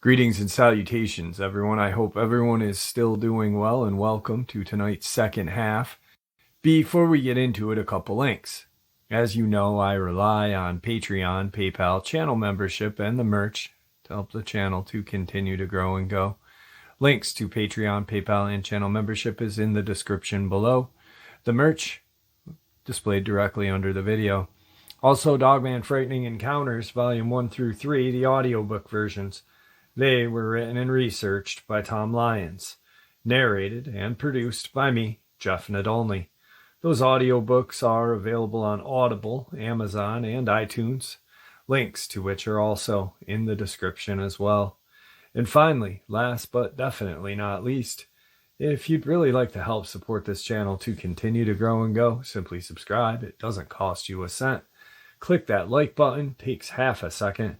Greetings and salutations, everyone. I hope everyone is still doing well, and welcome to tonight's second half. Before we get into it, a couple links. As you know, I rely on Patreon, PayPal, channel membership, and the merch to help the channel to continue to grow and go. Links to Patreon, PayPal, and channel membership is in the description below. The merch displayed directly under the video. Also, Dogman Frightening Encounters, Volume 1 through 3, the audiobook versions. They were written and researched by Tom Lyons, narrated and produced by me, Jeff Nadolny. Those audiobooks are available on Audible, Amazon, and iTunes, links to which are also in the description as well. And finally, last but definitely not least, if you'd really like to help support this channel to continue to grow and go, simply subscribe. It doesn't cost you a cent. Click that like button, takes half a second.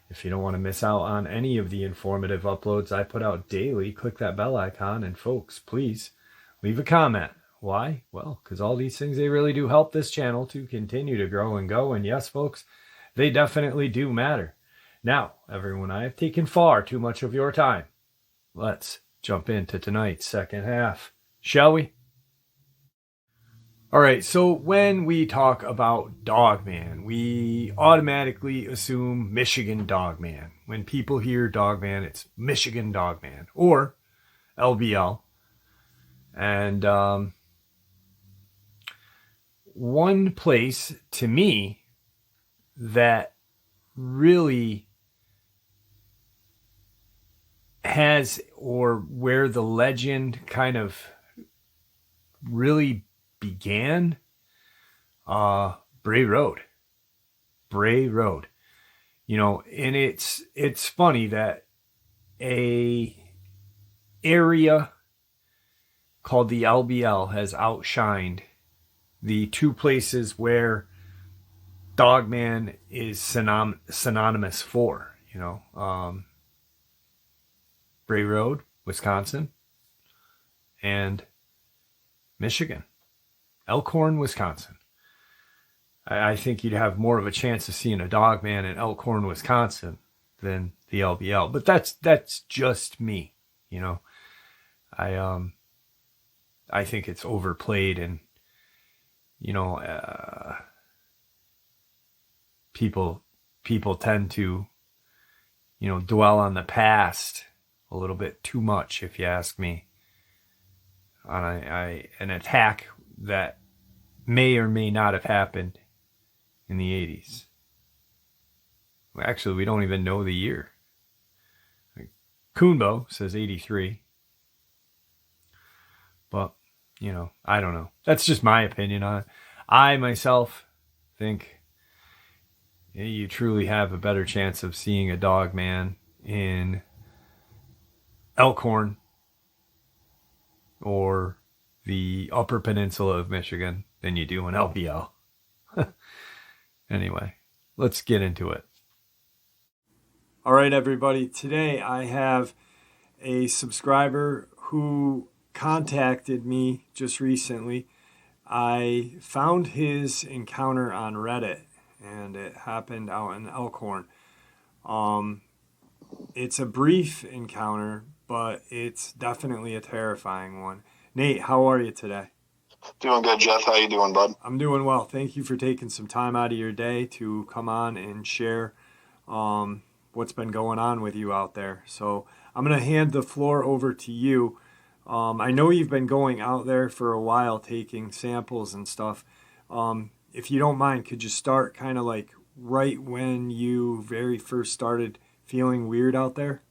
If you don't want to miss out on any of the informative uploads I put out daily, click that bell icon, and folks, please leave a comment. Why? Well, because all these things, they really do help this channel to continue to grow and go, and yes, folks, they definitely do matter. Now, everyone, I have taken far too much of your time. Let's jump into tonight's second half, shall we? All right, so when we talk about Dogman, we automatically assume Michigan Dogman. When people hear Dogman, it's Michigan Dogman or LBL. And one place to me that really has, or where the legend kind of really began, Bray Road. You know, and it's funny that a area called the LBL has outshined the two places where Dogman is synonymous for, you know, Bray Road, Wisconsin, and Michigan. Elkhorn, Wisconsin. I think you'd have more of a chance of seeing a Dogman in Elkhorn, Wisconsin than the LBL. But that's just me, you know. I think it's overplayed, and you know, people tend to, you know, dwell on the past a little bit too much, if you ask me, on an attack that may or may not have happened in the 80s. Actually, we don't even know the year. Kunbo says 83. But, you know, I don't know. That's just my opinion on it. I myself think you truly have a better chance of seeing a Dogman in Elkhorn or the Upper Peninsula of Michigan than you do in LBL. Anyway, let's get into it. All right, everybody. Today I have a subscriber who contacted me just recently. I found his encounter on Reddit, and it happened out in Elkhorn. It's a brief encounter, but it's definitely a terrifying one. Nate, how are you today? Doing good, Jeff. How you doing, bud? I'm doing well. Thank you for taking some time out of your day to come on and share what's been going on with you out there. So I'm going to hand the floor over to you. I know you've been going out there for a while taking samples and stuff. If you don't mind, could you start kind of like right when you very first started feeling weird out there?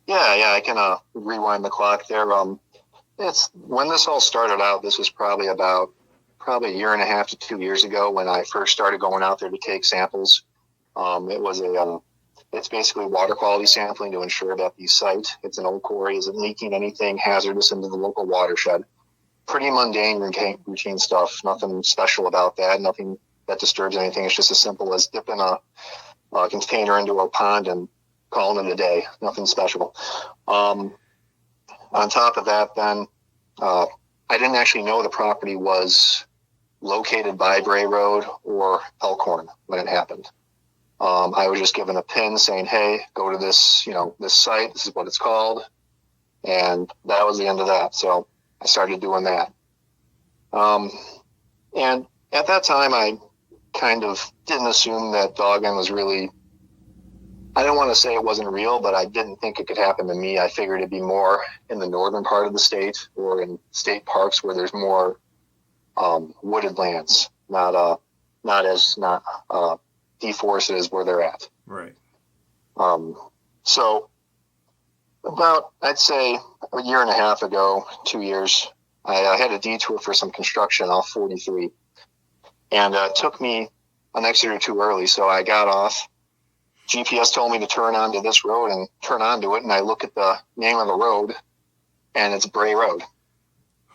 Yeah, I can rewind the clock there. It's when this all started out. This was probably a year and a half to 2 years ago when I first started going out there to take samples. It's basically water quality sampling to ensure that the site, it's an old quarry, isn't leaking anything hazardous into the local watershed. Pretty mundane, routine stuff. Nothing special about that. Nothing that disturbs anything. It's just as simple as dipping a container into a pond and calling it a day. Nothing special. On top of that, then, I didn't actually know the property was located by Bray Road or Elkhorn when it happened. I was just given a pin saying, hey, go to this, this site. This is what it's called. And that was the end of that. So I started doing that. And at that time, I kind of didn't assume that Dogman was really, I don't want to say it wasn't real, but I didn't think it could happen to me. I figured it'd be more in the northern part of the state or in state parks where there's more wooded lands, not deforested as where they're at. Right. So about, I'd say a year and a half ago, 2 years, I had a detour for some construction off 43, and it took me an exit or two early. So I got off. GPS told me to turn onto this road and turn onto it. And I look at the name of the road, and it's Bray Road.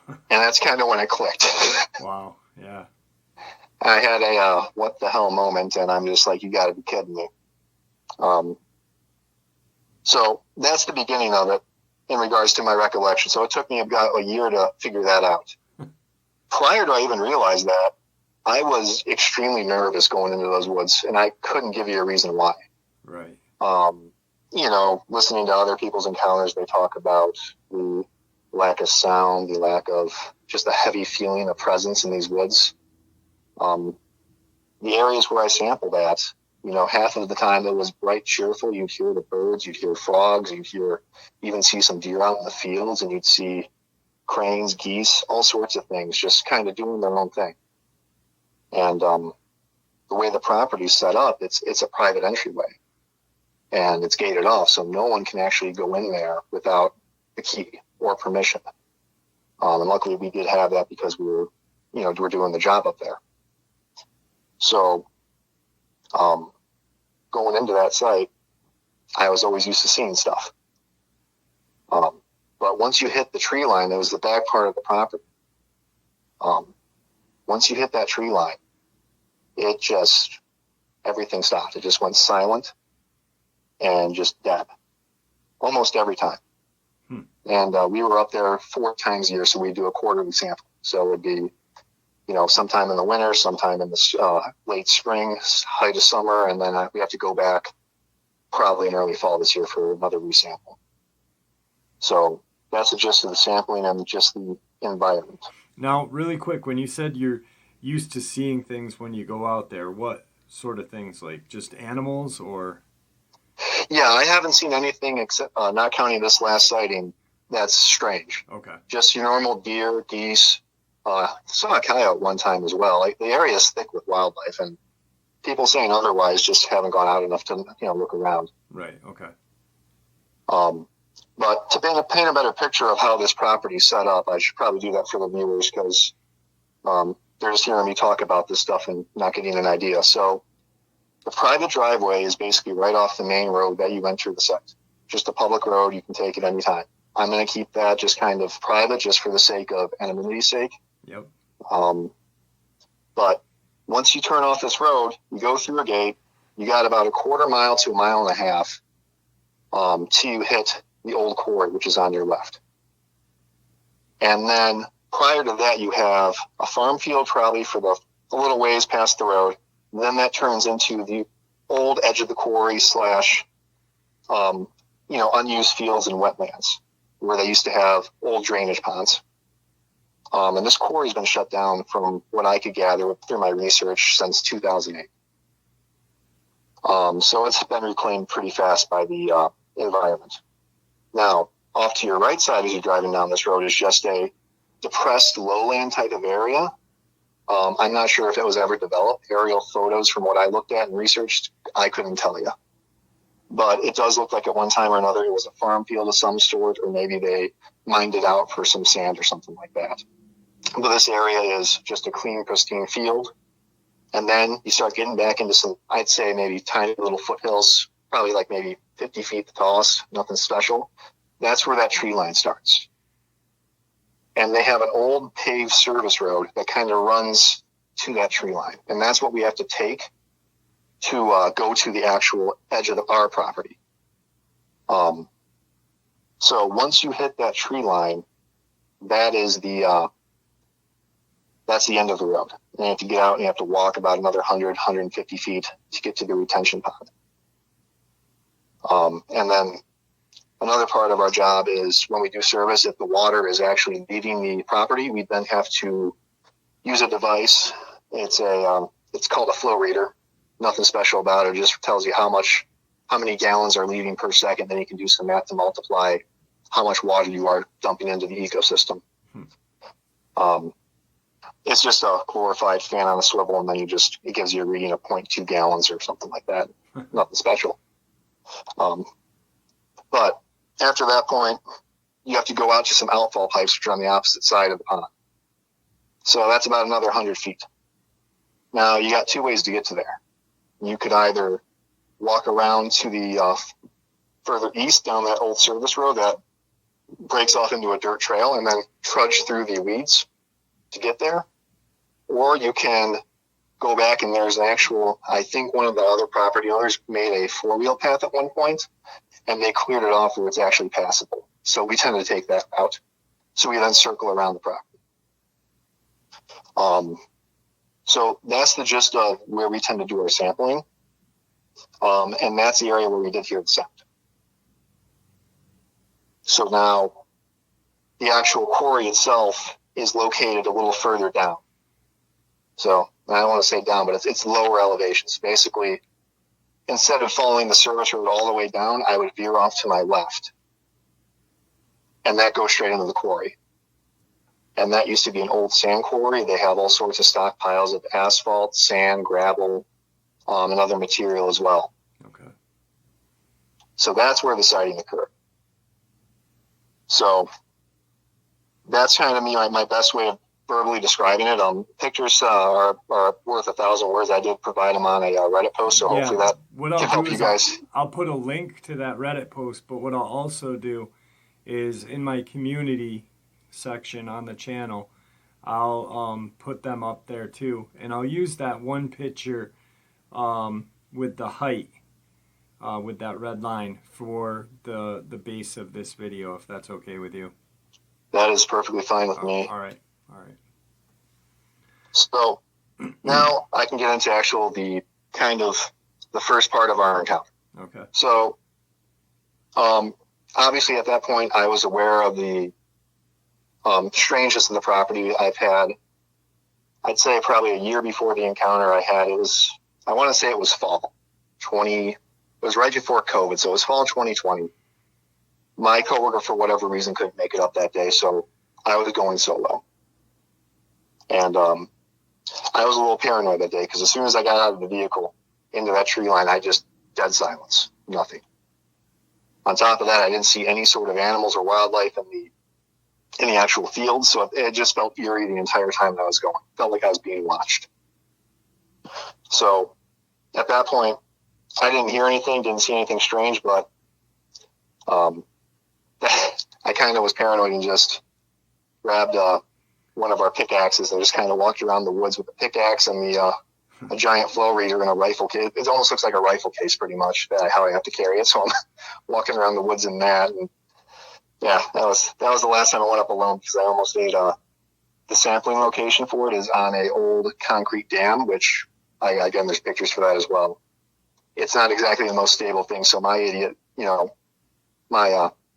And that's kind of when it clicked. Wow. Yeah. I had a what the hell moment, and I'm just like, you got to be kidding me. So that's the beginning of it in regards to my recollection. So it took me about a year to figure that out. Prior to I even realized that, I was extremely nervous going into those woods, and I couldn't give you a reason why. Right. Listening to other people's encounters, they talk about the lack of sound, the lack of just a heavy feeling of presence in these woods. The areas where I sampled at, half of the time it was bright, cheerful. You'd hear the birds, you'd hear frogs, even see some deer out in the fields, and you'd see cranes, geese, all sorts of things just kind of doing their own thing. And the way the property's set up, it's a private entryway, and it's gated off, so no one can actually go in there without a key or permission. And luckily we did have that because we're doing the job up there. So going into that site, I was always used to seeing stuff. But once you hit the tree line, that was the back part of the property. Once you hit that tree line, everything stopped. It just went silent and just dead almost every time. And we were up there 4 times a year, so we do a quarterly sample. So it would be, sometime in the winter, sometime in the late spring, height of summer, and then we have to go back probably in early fall this year for another resample. So that's the gist of the sampling and just the environment. Now, really quick, when you said you're used to seeing things when you go out there, what sort of things, like just animals or? Yeah, I haven't seen anything except, not counting this last sighting, that's strange. Okay. Just your normal deer, geese. Saw a coyote one time as well. Like, the area is thick with wildlife, and people saying otherwise just haven't gone out enough to look around. Right. Okay. But to paint a better picture of how this property is set up, I should probably do that for the viewers, because they're just hearing me talk about this stuff and not getting an idea. So the private driveway is basically right off the main road that you enter the site. Just a public road. You can take it anytime. I'm going to keep that just kind of private, just for the sake of anonymity's sake. Yep. But once you turn off this road, you go through a gate. You got about a quarter mile to a mile and a half till you hit the old quarry, which is on your left. And then prior to that, you have a farm field probably for a little ways past the road. And then that turns into the old edge of the quarry / unused fields and wetlands where they used to have old drainage ponds. And this quarry's been shut down, from what I could gather through my research, since 2008. So it's been reclaimed pretty fast by the environment. Now, off to your right side as you're driving down this road is just a depressed lowland type of area. I'm not sure if it was ever developed. Aerial photos from what I looked at and researched, I couldn't tell you. But it does look like at one time or another it was a farm field of some sort, or maybe they mined it out for some sand or something like that. But this area is just a clean, pristine field. And then you start getting back into some, I'd say maybe tiny little foothills, probably like maybe 50 feet the tallest, nothing special. That's where that tree line starts. And they have an old paved service road that kind of runs to that tree line. And that's what we have to take to go to the actual edge of our property. So once you hit that tree line, that is the that's the end of the road. And you have to get out and you have to walk about another 100, 150 feet to get to the retention pond. And then another part of our job is when we do service, if the water is actually leaving the property, we then have to use a device. It's called a flow reader. Nothing special about it. It just tells you how many gallons are leaving per second. Then you can do some math to multiply how much water you are dumping into the ecosystem. It's just a glorified fan on a swivel, and then it gives you a reading of 0.2 gallons or something like that. Nothing special. But after that point, you have to go out to some outfall pipes, which are on the opposite side of the pond. So that's about another 100 feet. Now, you got two ways to get to there. You could either walk around to the further east down that old service road that breaks off into a dirt trail and then trudge through the weeds to get there. Or you can go back, and there's an actual, I think one of the other property owners made a four-wheel path at one point, and they cleared it off where it's actually passable. So we tend to take that route. So we then circle around the property. So that's the gist of where we tend to do our sampling. And that's the area where we did hear the sound. So now the actual quarry itself is located a little further down. So I don't want to say down, but it's lower elevations. Basically, instead of following the service road all the way down, I would veer off to my left. And that goes straight into the quarry. And that used to be an old sand quarry. They have all sorts of stockpiles of asphalt, sand, gravel, and other material as well. Okay. So that's where the sighting occurred. So that's kind of my best way of verbally describing it. Pictures are worth 1,000 words. I did provide them on a Reddit post, so hopefully that can help you guys. I'll put a link to that Reddit post, but what I'll also do is in my community section on the channel, I'll put them up there too, and I'll use that one picture with the height with that red line for the base of this video, if that's okay with you. That is perfectly fine with me. All right. So now I can get into the first part of our encounter. Okay. So obviously at that point I was aware of the strangeness of the property. I'd say probably a year before the encounter I want to say it was fall. It was right before COVID, so it was fall 2020. My coworker, for whatever reason, couldn't make it up that day, so I was going solo. And I was a little paranoid that day, because as soon as I got out of the vehicle into that tree line, I just dead silence, nothing. On top of that, I didn't see any sort of animals or wildlife in the actual field, so it just felt eerie the entire time that I was going. It felt like I was being watched. So at that point, I didn't hear anything, didn't see anything strange, but I kind of was paranoid and just grabbed one of our pickaxes and just kind of walked around the woods with the pickaxe and a giant flow reader and a rifle case. It almost looks like a rifle case pretty much, how I have to carry it. So I'm walking around the woods in that. And yeah, that was the last time I went up alone, because I almost ate the sampling location for it is on a old concrete dam, which again, there's pictures for that as well. It's not exactly the most stable thing. So my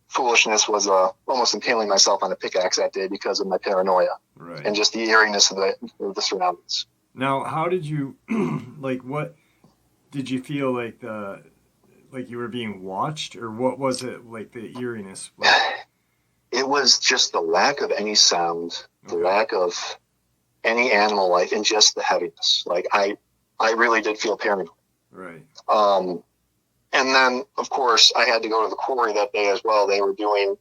foolishness was almost impaling myself on a pickaxe that day because of my paranoia. Right. And just the eeriness of the surroundings. Now, how did you, what did you feel like you were being watched, or what was it like the eeriness? It was just the lack of any sound, the lack of any animal life, and just the heaviness. Like I really did feel paranoid. Right. And then, of course, I had to go to the quarry that day as well. They were doing,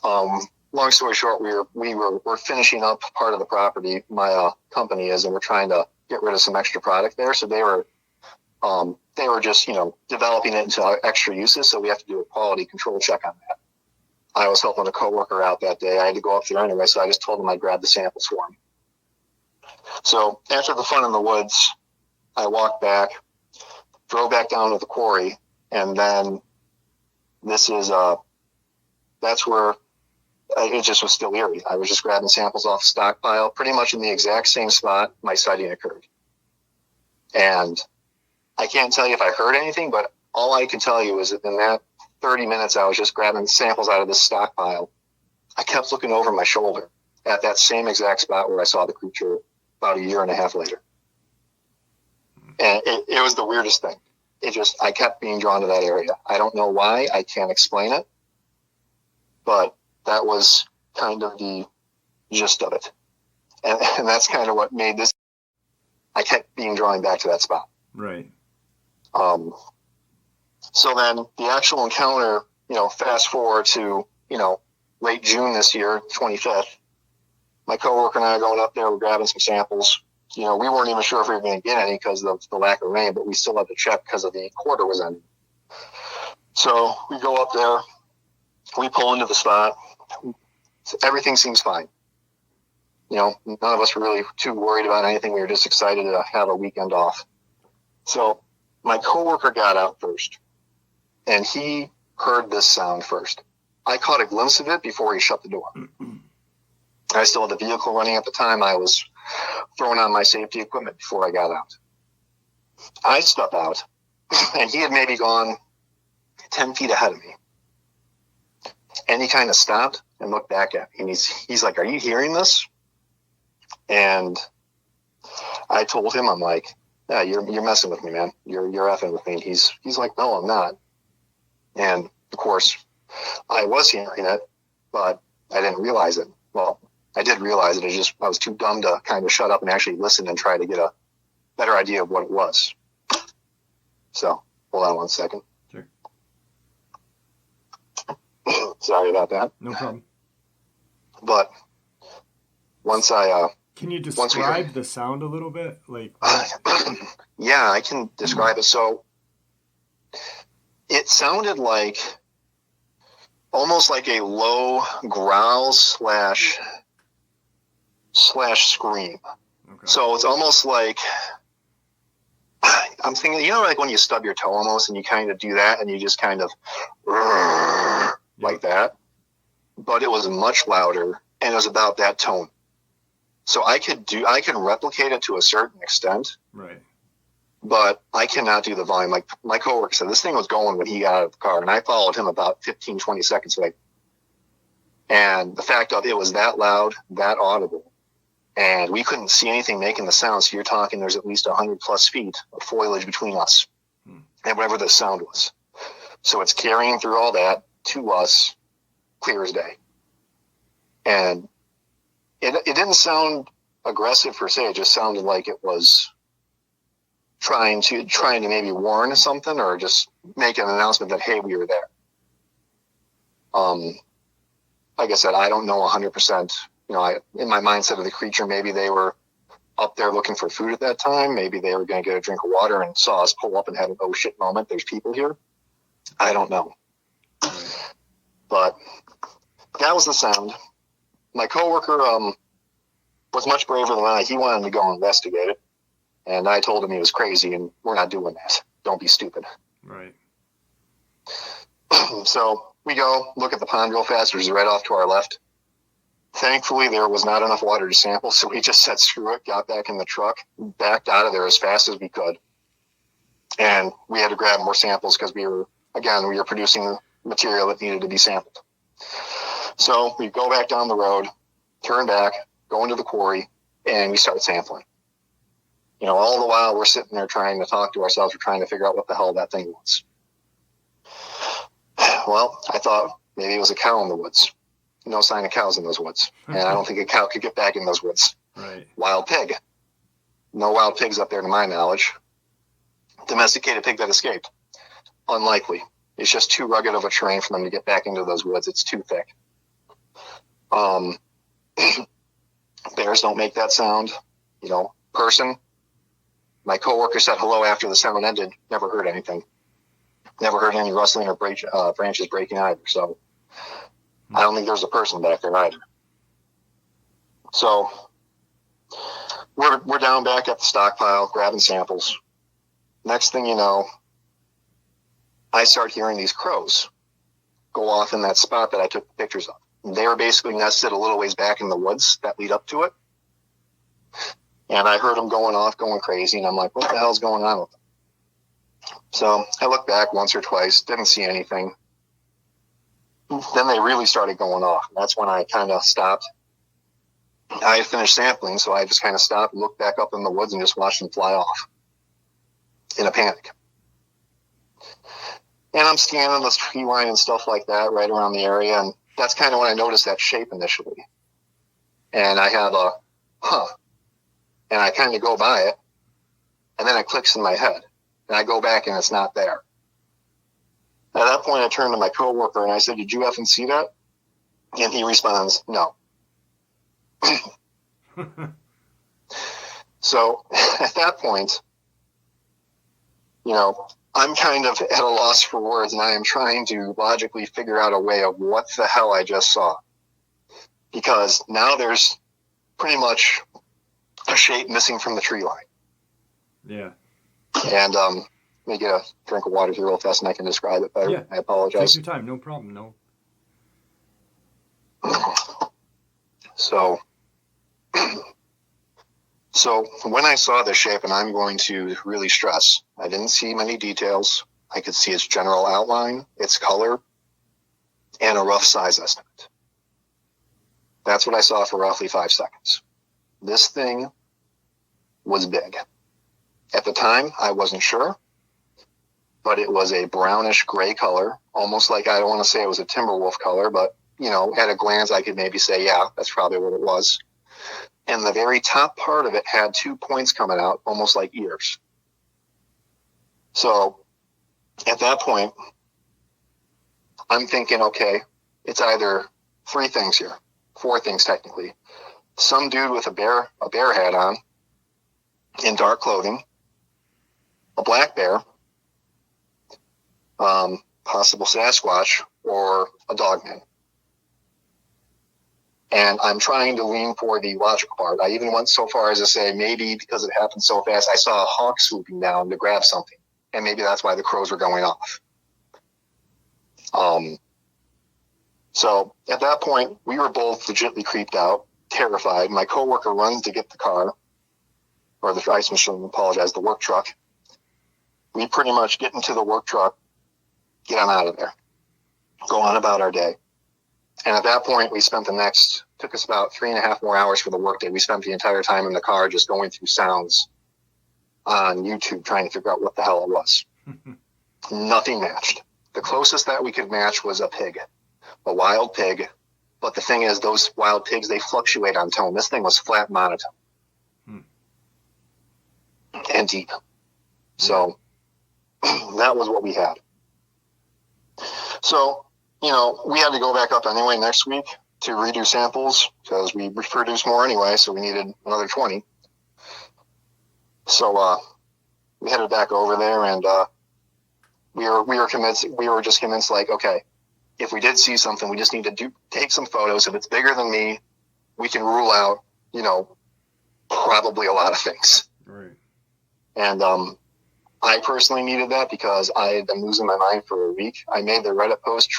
long story short, we're finishing up part of the property, my company is, and we're trying to get rid of some extra product there. So they were just, developing it into extra uses. So we have to do a quality control check on that. I was helping a coworker out that day. I had to go up there anyway, so I just told him I'd grab the samples for him. So after the fun in the woods, I walked back, drove back down to the quarry, and then that's where it just was still eerie. I was just grabbing samples off the stockpile, pretty much in the exact same spot my sighting occurred. And I can't tell you if I heard anything, but all I can tell you is that in that 30 minutes I was just grabbing samples out of this stockpile, I kept looking over my shoulder at that same exact spot where I saw the creature about a year and a half later. And it was the weirdest thing. I kept being drawn to that area. I don't know why. I can't explain it. But that was kind of the gist of it. And that's kind of what made this. I kept being drawn back to that spot. Right. So then the actual encounter, fast forward to, late June this year, 25th, my coworker and I are going up there, we're grabbing some samples. We weren't even sure if we were going to get any because of the lack of rain, but we still had to check because of the quarter was ending. So we go up there, we pull into the spot. Everything seems fine. None of us were really too worried about anything. We were just excited to have a weekend off. So my coworker got out first, and he heard this sound first. I caught a glimpse of it before he shut the door. I still had the vehicle running at the time. I was throwing on my safety equipment before I got out. I step out, and he had maybe gone 10 feet ahead of me. And he kind of stopped and looked back at me. And he's like, "Are you hearing this?" And I told him, I'm like, "Yeah, you're messing with me, man. You're effing with me." And he's like, "No, I'm not." And of course, I was hearing it, but I didn't realize it. Well, I did realize it. I was too dumb to kind of shut up and actually listen and try to get a better idea of what it was. So, hold on one second. Sure. Sorry about that. No problem. But once I can you describe the sound a little bit? Yeah, I can describe it. So it sounded like almost like a low growl slash scream. Okay. So it's almost like, I'm thinking, like when you stub your toe almost and you kind of do that and you just kind of like that. But it was much louder and it was about that tone. So I can replicate it to a certain extent. Right. But I cannot do the volume. Like my coworker said, this thing was going when he got out of the car, and I followed him about 15, 20 seconds away. And the fact of it was that loud, that audible, and we couldn't see anything making the sound. So you're talking there's at least 100 plus feet of foliage between us and whatever the sound was. So it's carrying through all that to us clear as day. And it didn't sound aggressive per se. It just sounded like it was trying to maybe warn something or just make an announcement that, hey, we were there. Like I said, I don't know 100%. In my mindset of the creature, maybe they were up there looking for food at that time. Maybe they were going to get a drink of water and saw us pull up and had an oh shit moment. There's people here. I don't know. But that was the sound. My coworker was much braver than I. He wanted to go investigate it. And I told him he was crazy, and we're not doing that. Don't be stupid. Right. So we go look at the pond real fast, which is right off to our left. Thankfully, there was not enough water to sample, so we just said screw it, got back in the truck, backed out of there as fast as we could. And we had to grab more samples because we were producing material that needed to be sampled. So we go back down the road, turn back, go into the quarry, and we start sampling. All the while we're sitting there trying to talk to ourselves. We're trying to figure out what the hell that thing was. Well, I thought maybe it was a cow in the woods. No sign of cows in those woods. And I don't think a cow could get back in those woods. Right. Wild pig. No wild pigs up there to my knowledge. Domesticated pig that escaped. Unlikely. It's just too rugged of a terrain for them to get back into those woods. It's too thick. Bears don't make that sound. Person. My coworker said hello after the sound ended. Never heard anything. Never heard any rustling or branches breaking either. So I don't think there's a person back there either. So we're down back at the stockpile grabbing samples. Next thing you know, I start hearing these crows go off in that spot that I took the pictures of. They were basically nested a little ways back in the woods that lead up to it. And I heard them going off, going crazy. And I'm like, what the hell's going on with them? So I looked back once or twice, didn't see anything. Then they really started going off. That's when I kind of stopped. I had finished sampling, so I just kind of stopped, looked back up in the woods, and just watched them fly off in a panic. And I'm scanning the tree line and stuff like that right around the area, and that's kind of when I noticed that shape initially. And I have a, and I kind of go by it, and then it clicks in my head. And I go back, and it's not there. At that point, I turned to my coworker, and I said, did you effing see that? And he responds, no. So at that point, I'm kind of at a loss for words, and I am trying to logically figure out a way of what the hell I just saw. Because now there's pretty much a shape missing from the tree line. Yeah. And let me get a drink of water here real fast and I can describe it better. Yeah. I apologize. Take your time. No problem. No. So when I saw this shape, and I'm going to really stress, I didn't see many details. I could see its general outline, its color, and a rough size estimate. That's what I saw for roughly 5 seconds. This thing was big. At the time, I wasn't sure, but it was a brownish gray color, almost like, I don't want to say it was a timber wolf color, but, at a glance, I could maybe say, yeah, that's probably what it was. And the very top part of it had 2 points coming out, almost like ears. So at that point, I'm thinking, okay, it's either 3 things here, 4 things technically. Some dude with a bear hat on in dark clothing, a black bear, possible Sasquatch, or a Dogman. And I'm trying to lean for the logical part. I even went so far as to say maybe because it happened so fast, I saw a hawk swooping down to grab something. And maybe that's why the crows were going off. So at that point, we were both legitimately creeped out, terrified. My coworker runs to get the car, or the ice machine, the work truck. We pretty much get into the work truck, get on out of there, go on about our day. And at that point, we spent took us about 3.5 more hours for the workday. We spent the entire time in the car just going through sounds on YouTube, trying to figure out what the hell it was. Nothing matched. The closest that we could match was a pig, a wild pig. But the thing is, those wild pigs, they fluctuate on tone. This thing was flat monotone and deep. So that was what we had. So, we had to go back up anyway next week to redo samples because we produced more anyway, so we needed another 20. So we headed back over there, and we were just convinced, like, okay, if we did see something, we just need to take some photos. If it's bigger than me, we can rule out, probably a lot of things. Right. And I personally needed that because I had been losing my mind for a week. I made the Reddit post,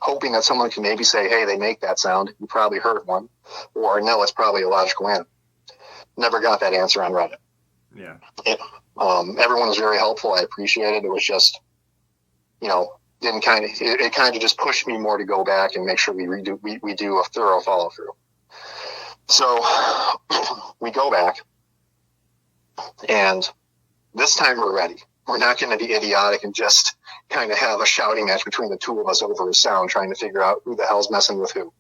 hoping that someone could maybe say, hey, they make that sound. You probably heard one. Or, no, it's probably a logical animal. Never got that answer on Reddit. Yeah. Everyone was very helpful. I appreciate it. It was just, it kind of just pushed me more to go back and make sure we do a thorough follow through. So we go back, and this time we're ready. We're not going to be idiotic and just kind of have a shouting match between the two of us over a sound, trying to figure out who the hell's messing with who.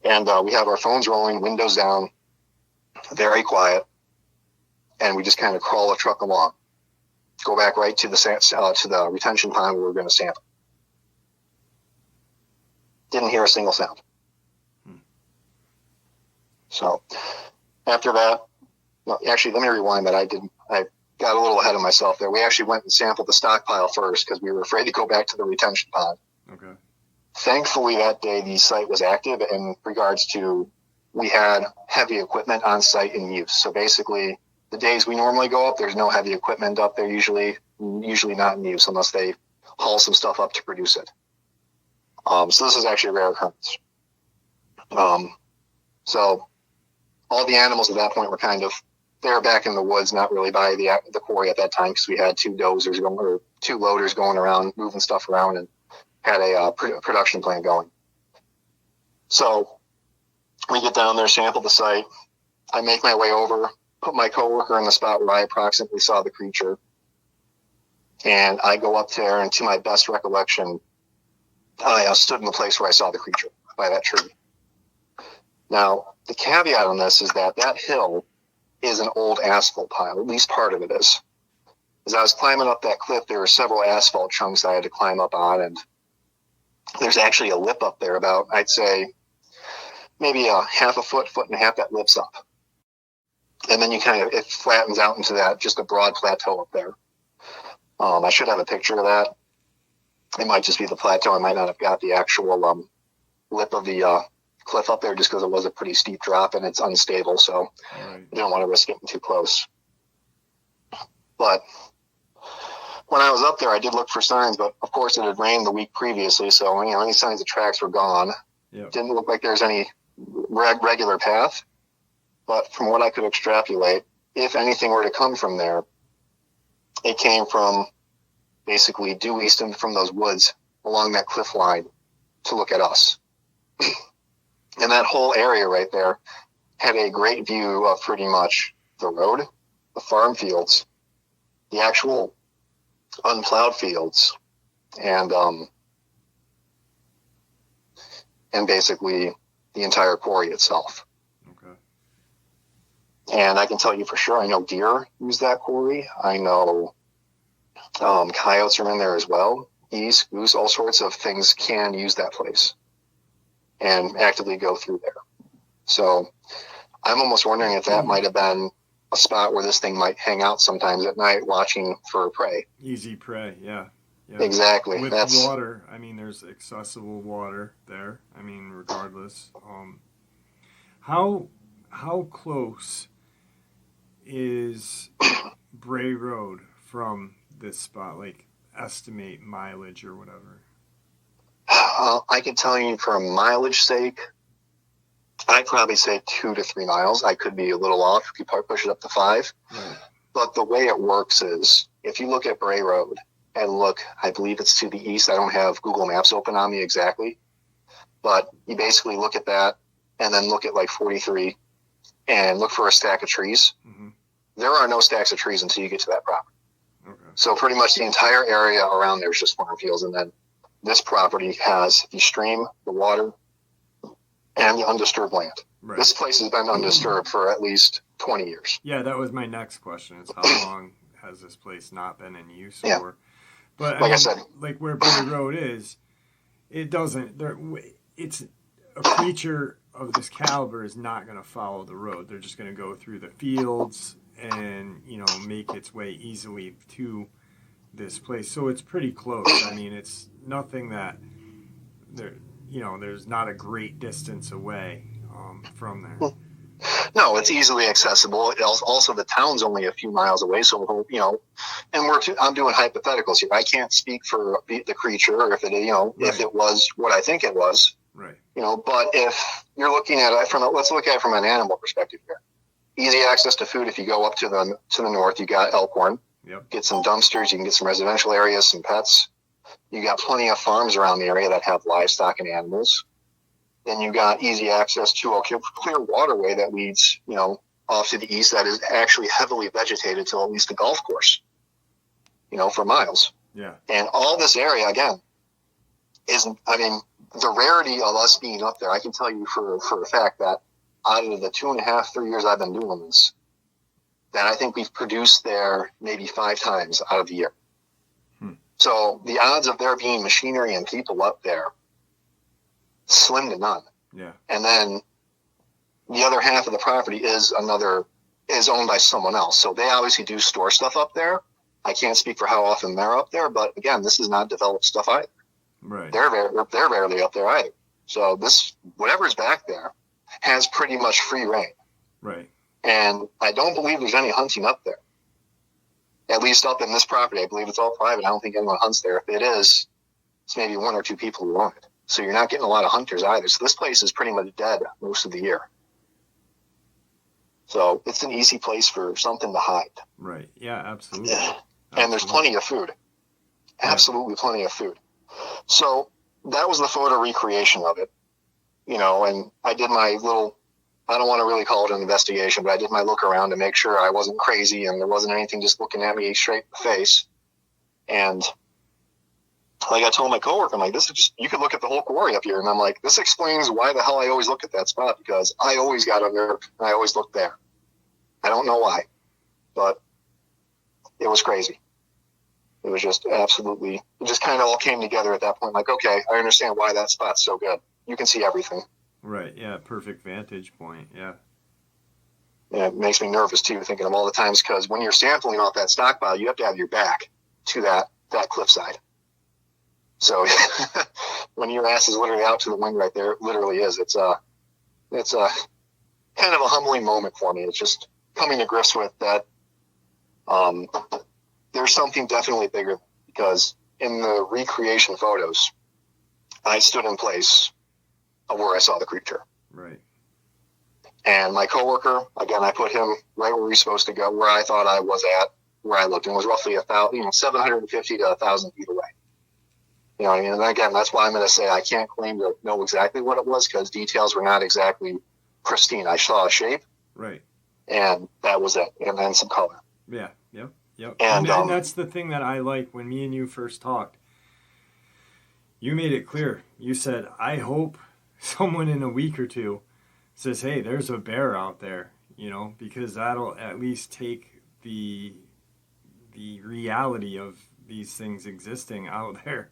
And we have our phones rolling, windows down, very quiet, and we just kind of crawl the truck along. Go back right to the retention pond where we were going to sample. Didn't hear a single sound. So after that, actually, let me rewind that. I got a little ahead of myself there. We actually went and sampled the stockpile first because we were afraid to go back to the retention pond. Okay. Thankfully, that day, the site was active in regards to we had heavy equipment on site in use. So basically, the days we normally go up, there's no heavy equipment up there, usually not in use unless they haul some stuff up to produce it. So this is actually a rare occurrence. So all the animals at that point were they were back in the woods, not really by the quarry at that time, because we had two loaders going around, moving stuff around, and had a production plant going. So we get down there, sample the site. I make my way over, put my coworker in the spot where I approximately saw the creature. And I go up there, and to my best recollection, I stood in the place where I saw the creature, by that tree. Now, the caveat on this is that hill is an old asphalt pile, at least part of it is. As I was climbing up that cliff, there were several asphalt chunks I had to climb up on, and there's actually a lip up there about, I'd say, maybe a half a foot and a half that lips up. And then it flattens out into just a broad plateau up there. I should have a picture of that. It might just be the plateau. I might not have got the actual lip of the cliff up there, just because it was a pretty steep drop and it's unstable. So right. I don't want to risk getting too close. But when I was up there, I did look for signs, but of course it had rained the week previously. So, any signs of tracks were gone. Yep. Didn't look like there's any regular path. But from what I could extrapolate, if anything were to come from there, it came from basically due east from those woods along that cliff line to look at us. And that whole area right there had a great view of pretty much the road, the farm fields, the actual unplowed fields, and basically the entire quarry itself. And I can tell you for sure, I know deer use that quarry. I know coyotes are in there as well. Geese, goose, all sorts of things can use that place and actively go through there. So I'm almost wondering if that might have been a spot where this thing might hang out sometimes at night watching for prey. Easy prey, yeah. Exactly. With water, there's accessible water there. Regardless. How close is Bray Road from this spot? Like, estimate mileage or whatever. I can tell you for mileage sake, I'd probably say 2 to 3 miles. I could be a little off if you push it up to 5. Right. But the way it works is, if you look at Bray Road and look, I believe it's to the east. I don't have Google Maps open on me exactly. But you basically look at that and then look at like 43 and look for a stack of trees. Mm-hmm. There are no stacks of trees until you get to that property. Okay. So pretty much the entire area around there is just farm fields. And then this property has the stream, the water, and the undisturbed land. Right. This place has been undisturbed for at least 20 years. Yeah, that was my next question, is how long has this place not been in use for? But like I said, like where Bray Road is, it doesn't, it's a creature of this caliber is not going to follow the road. They're just going to go through the fields and, make its way easily to this place. So it's pretty close. It's nothing that there's not a great distance away from there. No, it's easily accessible. Also, the town's only a few miles away, so and I'm doing hypotheticals here. I can't speak for the creature, or if it Right. if it was what I think it was. Right. But if you're looking at it let's look at it from an animal perspective here. Easy access to food. If you go up to the north, you got Elkhorn. Yep. Get some dumpsters. You can get some residential areas, some pets. You got plenty of farms around the area that have livestock and animals. Then you got easy access to a clear waterway that leads, off to the east that is actually heavily vegetated to at least the golf course, for miles. Yeah. And all this area, again, the rarity of us being up there, I can tell you for a fact that out of the 2.5, 3 years I've been doing this, that I think we've produced there maybe 5 times out of the year. So the odds of there being machinery and people up there, slim to none. Yeah. And then the other half of the property is owned by someone else. So they obviously do store stuff up there. I can't speak for how often they're up there, but again, this is not developed stuff either. Right. They're rarely up there either. So this, whatever's back there, has pretty much free reign. Right. And I don't believe there's any hunting up there. At least up in this property. I believe it's all private. I don't think anyone hunts there. If it is, it's maybe 1 or 2 people who own it. So you're not getting a lot of hunters either. So this place is pretty much dead most of the year. So it's an easy place for something to hide. Right. Yeah, absolutely. And there's plenty of food. Absolutely plenty of food. So that was the photo recreation of it, and I did my little, I don't want to really call it an investigation, but I did my look around to make sure I wasn't crazy and there wasn't anything just looking at me straight in the face. And like I told my coworker, I'm like, this is just, you could look at the whole quarry up here. And I'm like, this explains why the hell I always look at that spot, because I always got under and I always looked there. I don't know why, but it was crazy. It was just absolutely, it just kind of all came together at that point. Like, okay, I understand why that spot's so good. You can see everything. Right. Yeah. Perfect vantage point. Yeah. And it makes me nervous too, thinking of all the times, because when you're sampling off that stockpile, you have to have your back to that cliffside. So when your ass is literally out to the wind right there, it literally is. It's a kind of a humbling moment for me. It's just coming to grips with that. There's something definitely bigger, because in the recreation photos, I stood in place of where I saw the creature. Right. And my coworker, again, I put him right where he's supposed to go, where I thought I was at, where I looked, and was roughly 750 to 1,000 feet away. You know what I mean? And again, that's why I'm going to say I can't claim to know exactly what it was, because details were not exactly pristine. I saw a shape. Right. And that was it. And then some color. Yeah. Yep. Yep. And that's the thing that I like when me and you first talked. You made it clear. You said, I hope someone in a week or two says, hey, there's a bear out there, because that'll at least take the reality of these things existing out there.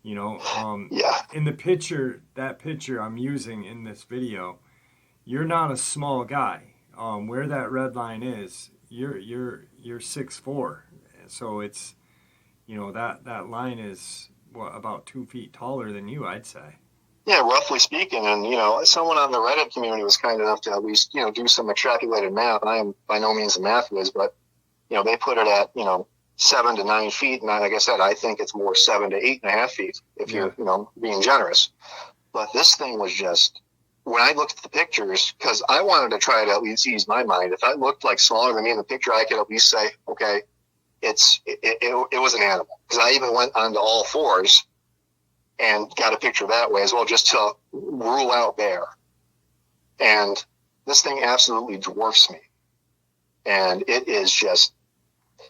Yeah. In the picture, that picture I'm using in this video, you're not a small guy. Where that red line is, you're 6'4", so it's, that line is about 2 feet taller than you, I'd say. Yeah, roughly speaking. And, someone on the Reddit community was kind enough to at least, do some extrapolated math. And I am by no means a math whiz, but, they put it at, 7 to 9 feet. And like I said, I think it's more 7 to 8.5 feet if you're, being generous. But this thing was just, when I looked at the pictures, because I wanted to try to at least ease my mind. If I looked like smaller than me in the picture, I could at least say, okay, it was an animal. Because I even went onto all fours and got a picture that way as well, just to rule out bear. And this thing absolutely dwarfs me. And it is just,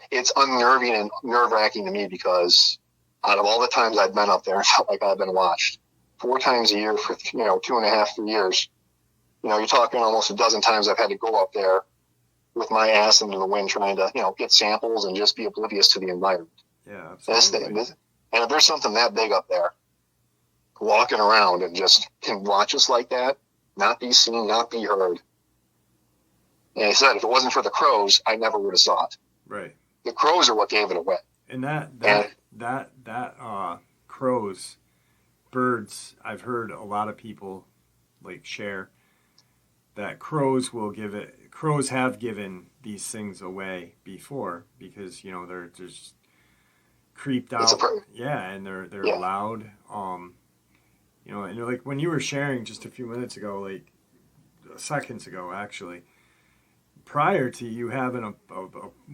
it's unnerving and nerve-wracking to me, because out of all the times I've been up there, I felt like I've been watched 4 times a year for, 2.5, 3 years. You're talking almost a dozen times I've had to go up there with my ass into the wind trying to, get samples and just be oblivious to the environment. Yeah, absolutely. And if there's something that big up there, walking around and just can watch us like that, not be seen, not be heard. And I said, if it wasn't for the crows, I never would have saw it. Right. The crows are what gave it away. And that crows, birds, I've heard a lot of people share that crows have given these things away before, because they're just creeped out. And they're loud. And when you were sharing just a few minutes ago, seconds ago actually, prior to you having a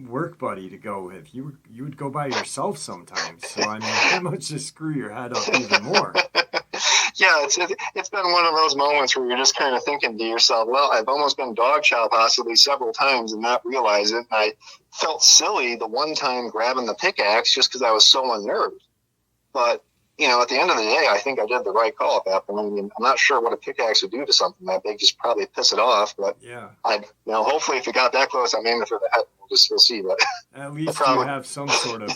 work buddy to go with, you would go by yourself sometimes. So that must just screw your head up even more. Yeah, it's been one of those moments where you're just kind of thinking to yourself, well, I've almost been dog chow possibly several times and not realize it. And I felt silly the one time grabbing the pickaxe just because I was so unnerved. But, at the end of the day, I think I did the right call at that point. I mean, I'm not sure what a pickaxe would do to something that big, just probably piss it off. But yeah, hopefully if it got that close, I'm aiming for the head. We'll see. But at least you have some sort of,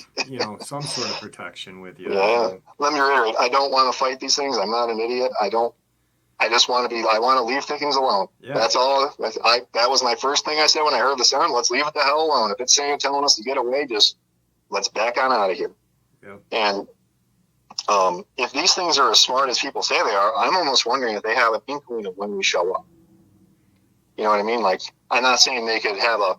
protection with you. Yeah. Let me reiterate. I don't want to fight these things. I'm not an idiot. I just want to leave things alone. Yeah. That's all. That was my first thing I said when I heard the sound. Let's leave it the hell alone. If it's telling us to get away, just let's back on out of here. Yeah. And if these things are as smart as people say they are, I'm almost wondering if they have an inkling of when we show up. You know what I mean? I'm not saying they could have a,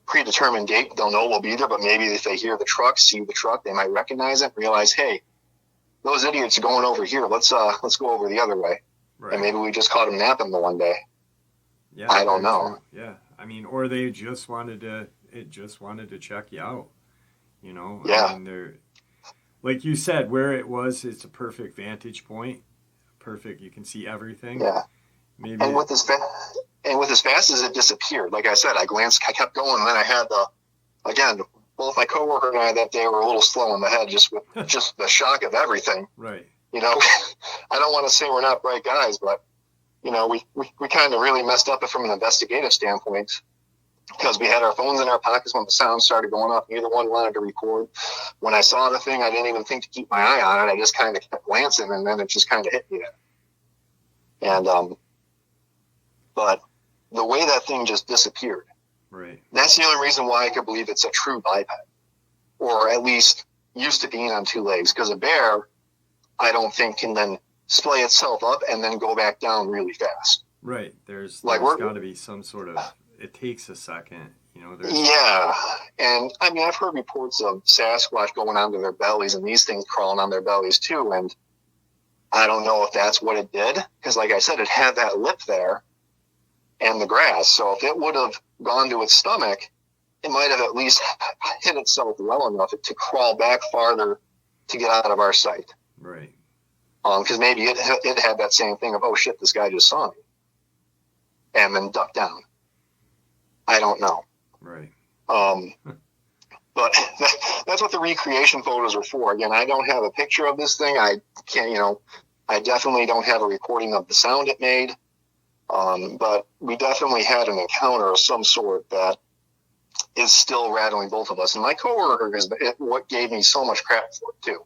predetermined date. They'll know we'll be there, but maybe if they hear the truck, see the truck, they might recognize it, realize, hey, those idiots are going over here. Let's go over the other way. Right. And maybe we just caught them napping the one day. Yeah, I don't know. True. Yeah, I mean, or they just wanted to check you out. You know, yeah. I mean, they're, like you said, where it was, it's a perfect vantage point. Perfect, you can see everything. Yeah. Maybe. And with as fast as it disappeared, like I said, I kept going, and then I had again, both my coworker and I that day were a little slow in the head, just with just the shock of everything. Right. You know, I don't want to say we're not bright guys, but you know, we kind of really messed up it from an investigative standpoint, because we had our phones in our pockets when the sound started going off. Neither one wanted to record. When I saw the thing, I didn't even think to keep my eye on it. I just kind of kept glancing, and then it just kind of hit me. And but the way that thing just disappeared, right? That's the only reason why I could believe it's a true biped, or at least used to being on two legs. Because a bear, I don't think, can then splay itself up and then go back down really fast. Right. There's got to be some sort of. It takes a second, you know. Yeah, and I mean, I've heard reports of Sasquatch going onto their bellies and these things crawling on their bellies too. And I don't know if that's what it did, because, like I said, it had that lip there and the grass. So if it would have gone to its stomach, it might have at least hit itself well enough to crawl back farther to get out of our sight. Right. Because maybe it had that same thing of, oh shit, this guy just saw me, and then ducked down. I don't know. Right. But that's what the recreation photos are for. Again, I don't have a picture of this thing. I can't, I definitely don't have a recording of the sound it made. But we definitely had an encounter of some sort that is still rattling both of us. And my coworker is what gave me so much crap for it too.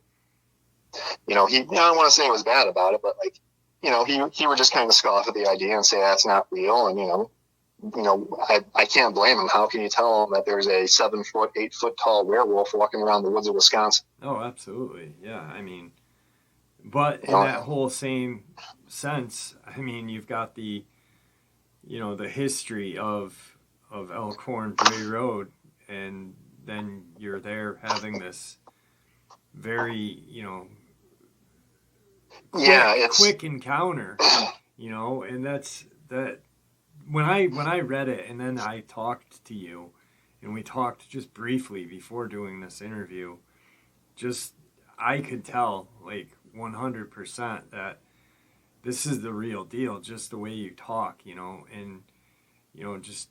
I don't want to say it was bad about it, but he would just kind of scoff at the idea and say that's not real. And, I can't blame him. How can you tell him that there's a 7 foot, 8 foot tall werewolf walking around the woods of Wisconsin? Oh, absolutely. Yeah. I mean, but in that whole same sense, I mean, you've got the history of Elkhorn Bray Road, and then you're there having this very, quick encounter, and that's that. When I read it, and then I talked to you, and we talked just briefly before doing this interview, I could tell, like, 100% that this is the real deal, just the way you talk, and, just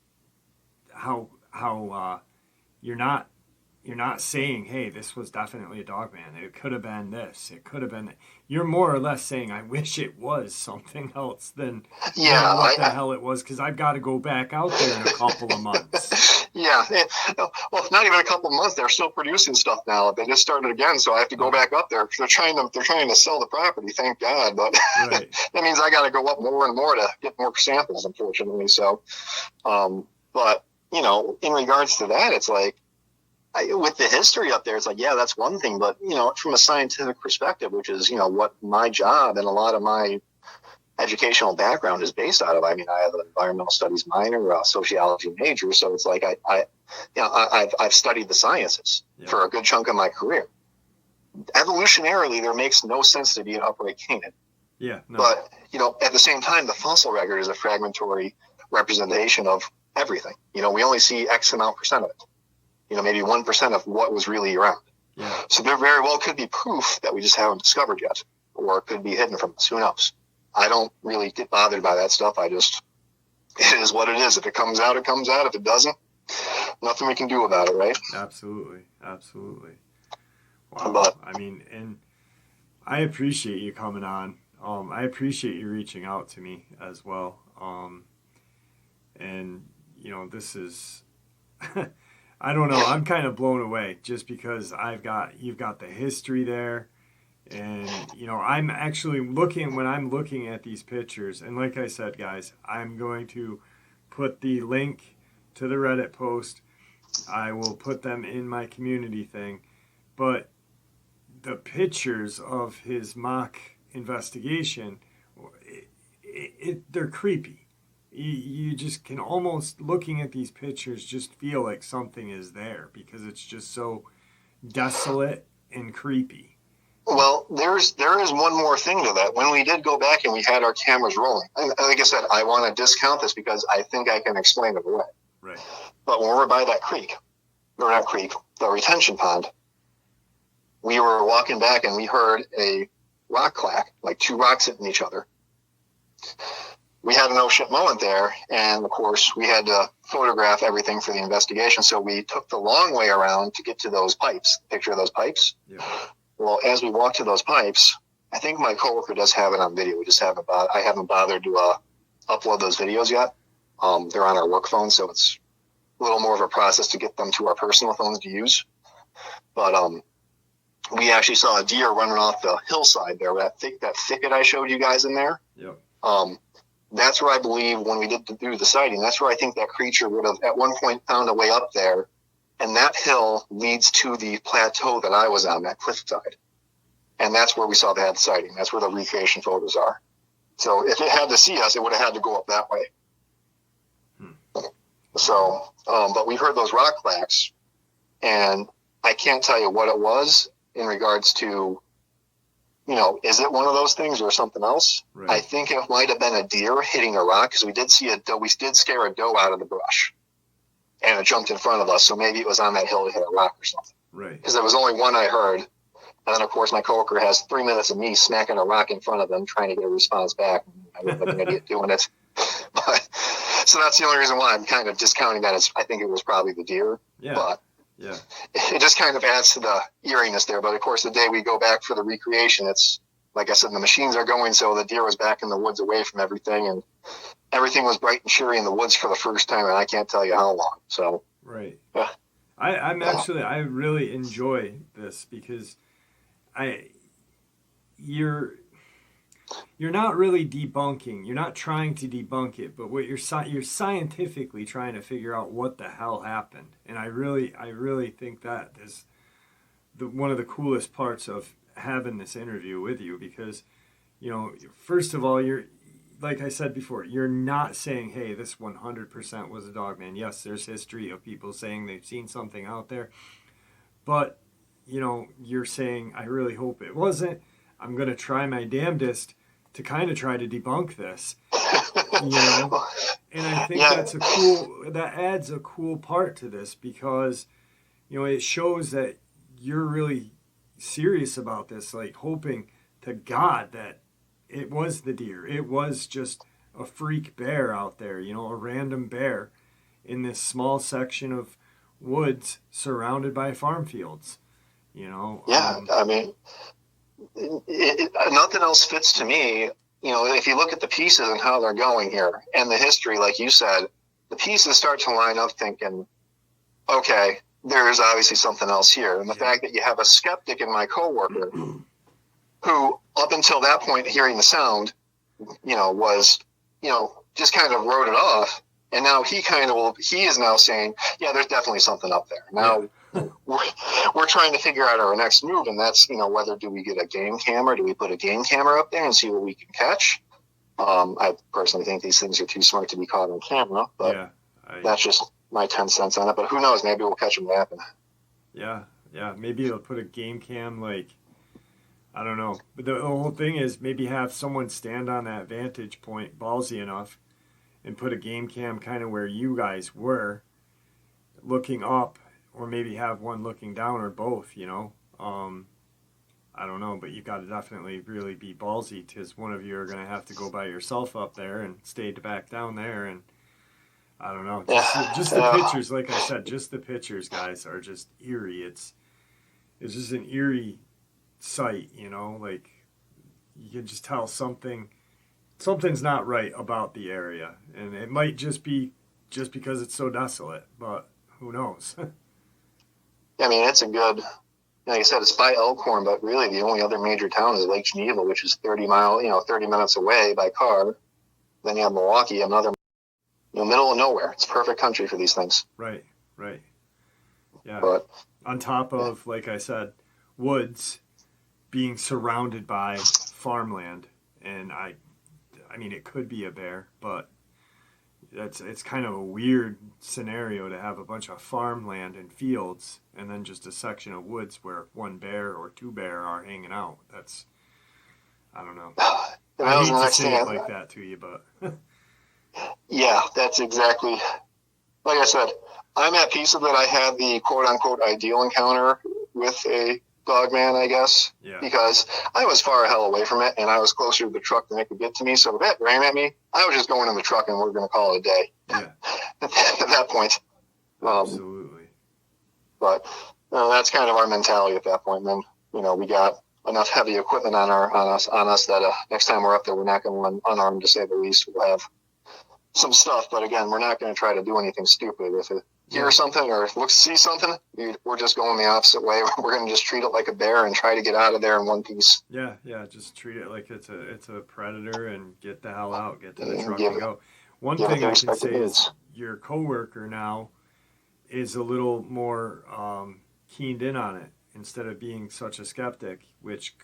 how you're not saying, hey, this was definitely a Dogman. It could have been this. It could have been. You're more or less saying, I wish it was something else than what the hell it was, because I've got to go back out there in a couple of months. Yeah. Well, not even a couple of months. They're still producing stuff now. They just started again, so I have to go back up there. They're trying to sell the property, thank God. But right. That means I got to go up more and more to get more samples, unfortunately. So, but in regards to that, it's like, with the history up there, it's like, yeah, that's one thing. But, from a scientific perspective, which is, what my job and a lot of my educational background is based out of. I mean, I have an environmental studies minor, a sociology major. So it's like I've studied the sciences for a good chunk of my career. Evolutionarily, there makes no sense to be an upright canid. Yeah. No. But, at the same time, the fossil record is a fragmentary representation of everything. We only see X amount % of it. Maybe 1% of what was really around. Yeah. So there very well could be proof that we just haven't discovered yet, or it could be hidden from us. Who knows? I don't really get bothered by that stuff. it is what it is. If it comes out, it comes out. If it doesn't, nothing we can do about it, right? Absolutely. Wow. I mean, and I appreciate you coming on. I appreciate you reaching out to me as well. And, this is... I don't know. I'm kind of blown away just because you've got the history there, and I'm actually when I'm looking at these pictures, and like I said, guys, I'm going to put the link to the Reddit post. I will put them in my community thing, but the pictures of his mock investigation, they're creepy. You just can almost, looking at these pictures, just feel like something is there because it's just so desolate and creepy. Well, there is one more thing to that. When we did go back and we had our cameras rolling, and like I said, I want to discount this because I think I can explain it away. Right. But when we're by that creek, or not creek, the retention pond, we were walking back and we heard a rock clack, like two rocks hitting each other. We had an oh shit moment there, and of course we had to photograph everything for the investigation. So we took the long way around to get to those pipes. Picture of those pipes. Yeah. Well, as we walked to those pipes, I think my coworker does have it on video. We just haven't. I haven't bothered to upload those videos yet. They're on our work phone, so it's a little more of a process to get them to our personal phones to use. But we actually saw a deer running off the hillside there. That thicket I showed you guys in there. Yep. That's where I believe when we did do the sighting, that's where I think that creature would have at one point found a way up there. And that hill leads to the plateau that I was on, that cliffside. And that's where we saw the sighting. That's where the recreation photos are. So if it had to see us, it would have had to go up that way. So, but we heard those rock clacks, and I can't tell you what it was in regards to, is it one of those things or something else? Right. I think it might have been a deer hitting a rock, because we did scare a doe out of the brush, and it jumped in front of us. So maybe it was on that hill to hit a rock or something. Right. Because there was only one I heard. And then, of course, my coworker has 3 minutes of me smacking a rock in front of them, trying to get a response back. I look like an idiot doing it. But, so that's the only reason why I'm kind of discounting that. I think it was probably the deer. Yeah. But yeah, it just kind of adds to the eeriness there. But, of course, the day we go back for the recreation, it's, like I said, the machines are going, so the deer was back in the woods away from everything. And everything was bright and cheery in the woods for the first time, and I can't tell you how long. So right. Yeah. I really enjoy this because you're not really debunking. You're not trying to debunk it, but what you're scientifically trying to figure out what the hell happened. And I really think that is one of the coolest parts of having this interview with you, because first of all, you're, like I said before, you're not saying, hey, this 100% was a Dogman. Yes, there's history of people saying they've seen something out there, but you're saying, I really hope it wasn't. I'm going to try my damnedest to kind of try to debunk this, And I think that adds a cool part to this, because, it shows that you're really serious about this, like hoping to God that it was the deer. It was just a freak bear out there, a random bear in this small section of woods surrounded by farm fields. I mean, nothing else fits to me. If you look at the pieces and how they're going here and the history, like you said, the pieces start to line up thinking, okay, there's obviously something else here. And the fact that you have a skeptic in my coworker who, up until that point, hearing the sound, was, just kind of wrote it off. And now he is now saying, yeah, there's definitely something up there. Now we're trying to figure out our next move. And that's, whether do we get a game camera? Do we put a game camera up there and see what we can catch? I personally think these things are too smart to be caught on camera, but that's just my 10 cents on it. But who knows? Maybe we'll catch them napping. Yeah. Maybe they'll put a game cam, I don't know. But the whole thing is maybe have someone stand on that vantage point, ballsy enough, and put a game cam kind of where you guys were, looking up, or maybe have one looking down, or both, I don't know, but you've got to definitely really be ballsy, because one of you are going to have to go by yourself up there and stay back down there, and I don't know. Just the pictures, like I said, just the pictures, guys, are just eerie. It's just an eerie sight, like you can just tell something's not right about the area, and it might just be because it's so desolate, but who knows? I mean, it's a good, like I said, it's by Elkhorn, but really the only other major town is Lake Geneva, which is 30 minutes away by car. Then you have Milwaukee, another, middle of nowhere. It's perfect country for these things. Right. Yeah. But on top of, like I said, woods, being surrounded by farmland, and I mean, it could be a bear, but it's kind of a weird scenario to have a bunch of farmland and fields and then just a section of woods where one bear or two bear are hanging out. That's, I don't know. I hate to say it like that to you, but yeah, that's exactly, like I said, I'm at peace with it. I had the quote unquote ideal encounter with a Dogman, I guess, because I was far hell away from it and I was closer to the truck than it could get to me. So if it ran at me, I was just going in the truck and we're going to call it a day. Yeah. At that point. Absolutely. But that's kind of our mentality at that point. And then, we got enough heavy equipment on us that next time we're up there, we're not going to run unarmed, to say the least. We'll have some stuff, but again, we're not going to try to do anything stupid. If it hear something or see something, we're just going the opposite way. We're going to just treat it like a bear and try to get out of there in one piece. Yeah, just treat it like it's a predator and get the hell out, get to the truck and go. One thing I can say is your coworker now is a little more keened in on it instead of being such a skeptic, which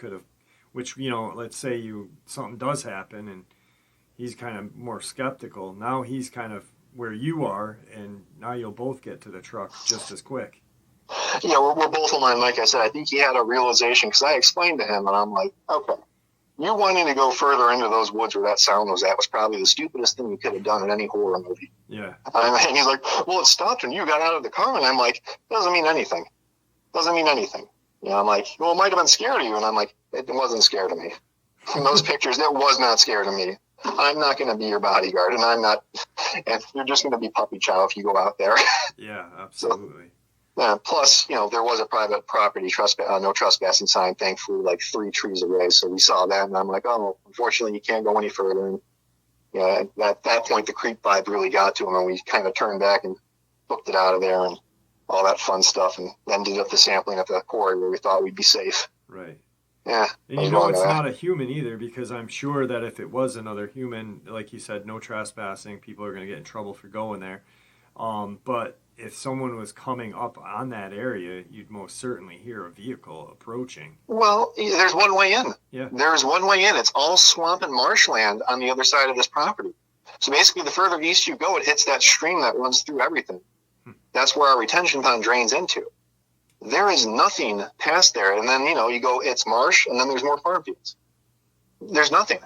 let's say something does happen and he's kind of more skeptical. Now he's kind of where you are, and now you'll both get to the truck just as quick. Yeah, we're both aligned. Like I said, I think he had a realization because I explained to him, and I'm like, okay, you wanting to go further into those woods where that sound was at was probably the stupidest thing you could have done in any horror movie. Yeah. And he's like, well, it stopped when you got out of the car. And I'm like, doesn't mean anything. I'm like, well, it might have been scared of you. And I'm like, it wasn't scared of me. From those pictures, it was not scared of me. I'm not going to be your bodyguard, and you're just going to be puppy chow if you go out there. Yeah, absolutely. Plus, there was a private property no trespassing sign, thankfully, like 3 trees away. So we saw that, and I'm like, oh, unfortunately, you can't go any further. And at that point, the creep vibe really got to him, and we kind of turned back and booked it out of there and all that fun stuff, and then did up the sampling at the quarry where we thought we'd be safe. Right. Yeah. And it's not a human either, because I'm sure that if it was another human, like you said, no trespassing, people are going to get in trouble for going there. But if someone was coming up on that area, you'd most certainly hear a vehicle approaching. Well, there's one way in. Yeah. There's one way in. It's all swamp and marshland on the other side of this property. So basically, the further east you go, it hits that stream that runs through everything. That's where our retention pond drains into. There is nothing past there. And then, you go, it's marsh, and then there's more farm fields. There's nothing.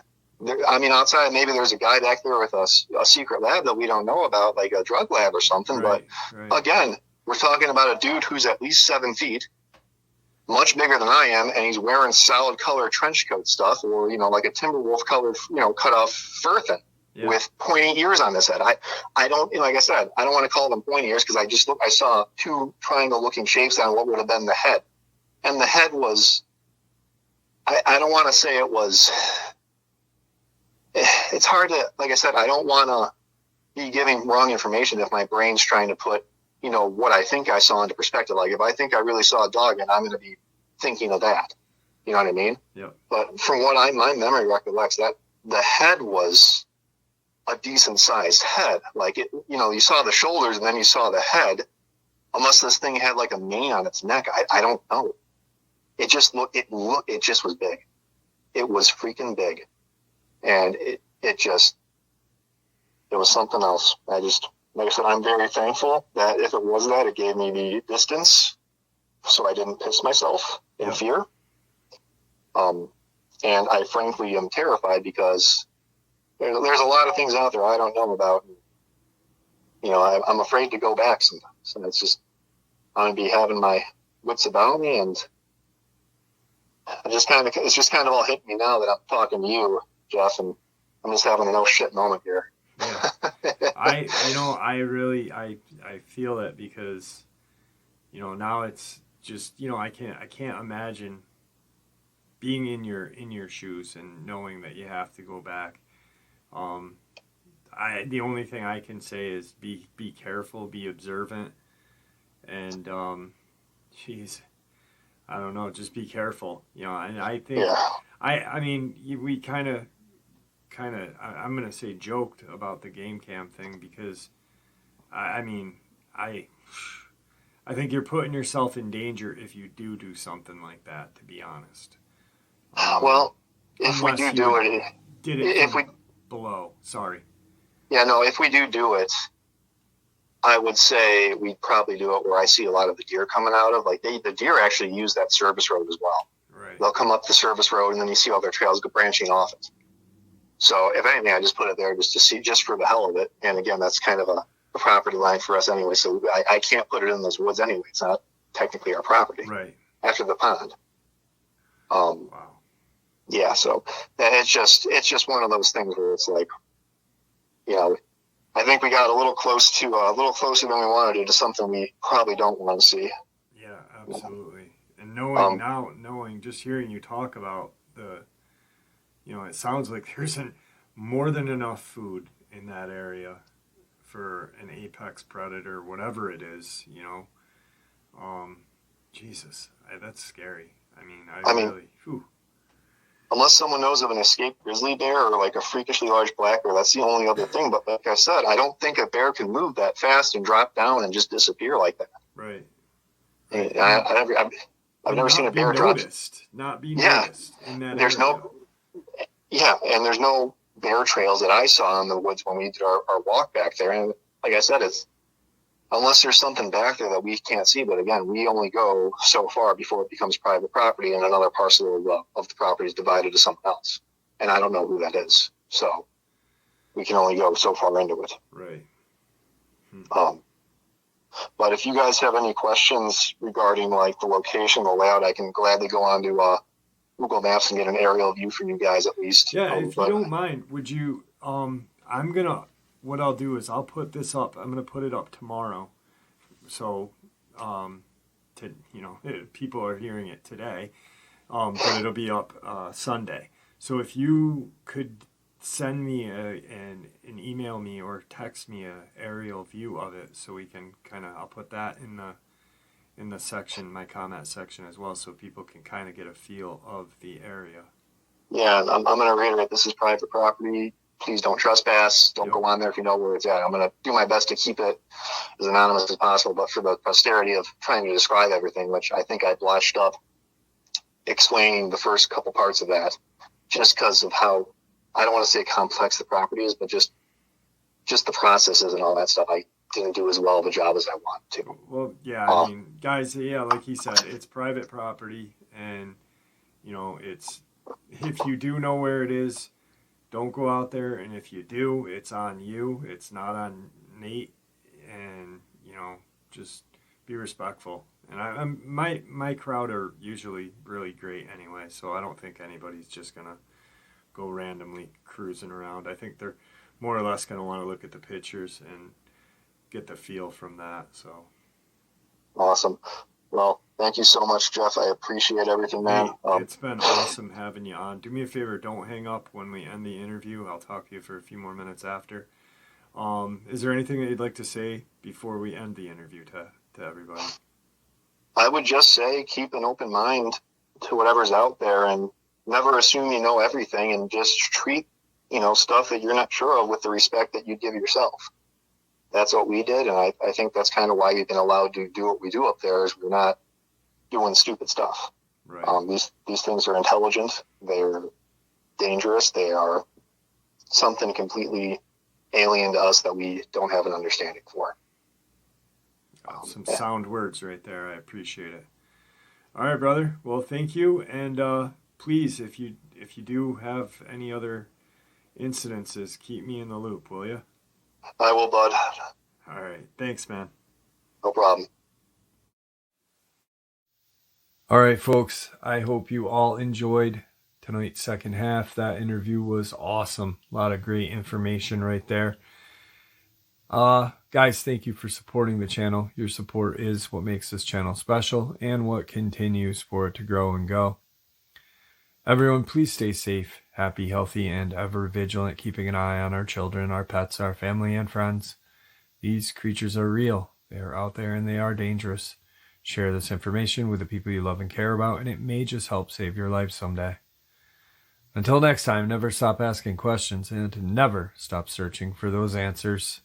Outside, maybe there's a guy back there with a secret lab that we don't know about, like a drug lab or something. Right. Again, we're talking about a dude who's at least 7 feet, much bigger than I am, and he's wearing solid color trench coat stuff, or, like a Timberwolf colored, cut off fur thing. Yeah. With pointy ears on his head. I don't, like I said, I don't want to call them pointy ears because I saw 2 triangle looking shapes on what would have been the head. And the head was, I don't want to say it was, it's hard to, like I said, I don't want to be giving wrong information if my brain's trying to put, what I think I saw into perspective. Like if I think I really saw a dog, and I'm going to be thinking of that. You know what I mean? Yeah. But from what my memory recollects, that the head was a decent sized head. Like it, you saw the shoulders and then you saw the head, unless this thing had like a mane on its neck. I don't know. It just was big. It was freaking big. And it was something else. Like I said, I'm very thankful that if it was that, it gave me the distance so I didn't piss myself in fear. And I frankly am terrified because there's a lot of things out there I don't know about. I'm afraid to go back sometimes. And it's just, I'm going to be having my wits about me. And it's just kind of all hitting me now that I'm talking to you, Jeff, and I'm just having an oh shit moment here. Yeah. I feel it because, now it's just, I can't imagine being in your shoes and knowing that you have to go back. The only thing I can say is be careful, be observant, and I don't know, just be careful, and I think we kind of I'm gonna say joked about the game cam thing because I think you're putting yourself in danger if you do something like that, to be honest. Well, if we do it, did it if we below. Sorry. Yeah, no, if we do it, I would say we'd probably do it where I see a lot of the deer coming out of. Like the deer actually use that service road as well. Right. They'll come up the service road, and then you see all their trails go branching off it. So if anything, I just put it there just for the hell of it. And again, that's kind of a property line for us anyway. So I can't put it in those woods anyway. It's not technically our property. Right. After the pond. Wow. Yeah. So it's just one of those things where it's like, you know, I think we got a little closer than we wanted to something we probably don't want to see. Yeah, absolutely. And knowing, just hearing you talk about it sounds like there's more than enough food in that area for an apex predator, whatever it is, Jesus, that's scary. I mean, really, whew. Unless someone knows of an escaped grizzly bear or like a freakishly large black bear, that's the only other thing. But like I said, I don't think a bear can move that fast and drop down and just disappear like that. Right. I've never seen a bear not be noticed in that area. And there's no bear trails that I saw in the woods when we did our walk back there. And like I said, it's unless there's something back there that we can't see. But again, we only go so far before it becomes private property and another parcel of the property is divided to someone else. And I don't know who that is. So we can only go so far into it. Right. But if you guys have any questions regarding like the location, the layout, I can gladly go on to Google Maps and get an aerial view for you guys at least. Yeah, if you don't mind, would you, what I'll do is I'll put this up. I'm going to put it up tomorrow. So, people are hearing it today, but it'll be up Sunday. So if you could send me and email me or text me a aerial view of it, so we can I'll put that in the section, my comment section as well, so people can kind of get a feel of the area. Yeah, I'm going to reiterate, this is private property. Please don't trespass. Don't go on there if you know where it's at. I'm going to do my best to keep it as anonymous as possible, but for the posterity of trying to describe everything, which I think I blotched up explaining the first couple parts of that, just because of how, I don't want to say complex the property is, but just the processes and all that stuff. I didn't do as well of a job as I wanted to. Well, yeah, guys, like he said, it's private property, and, it's, if you do know where it is, don't go out there, and if you do, it's on you. It's not on Nate, and just be respectful. And my crowd are usually really great anyway, so I don't think anybody's just gonna go randomly cruising around. I think they're more or less gonna want to look at the pictures and get the feel from that. So awesome. Well, thank you so much, Jeff. I appreciate everything, man. It's been awesome having you on. Do me a favor, don't hang up when we end the interview. I'll talk to you for a few more minutes after. Is there anything that you'd like to say before we end the interview to everybody? I would just say keep an open mind to whatever's out there and never assume you know everything, and just treat, stuff that you're not sure of with the respect that you give yourself. That's what we did, and I think that's kind of why we've been allowed to do what we do up there, is we're not doing stupid stuff. Right. These things are intelligent. They're dangerous. They are something completely alien to us that we don't have an understanding for. Some sound words right there. I appreciate it. All right, brother. Well, thank you, and please, if you do have any other incidences, keep me in the loop, will you? I will, bud. All right. Thanks, man. No problem. All right, folks. I hope you all enjoyed tonight's second half. That interview was awesome. A lot of great information right there. Guys, thank you for supporting the channel. Your support is what makes this channel special and what continues for it to grow and go. Everyone, please stay safe, happy, healthy, and ever vigilant, keeping an eye on our children, our pets, our family, and friends. These creatures are real. They are out there and they are dangerous. Share this information with the people you love and care about, and it may just help save your life someday. Until next time, never stop asking questions and never stop searching for those answers.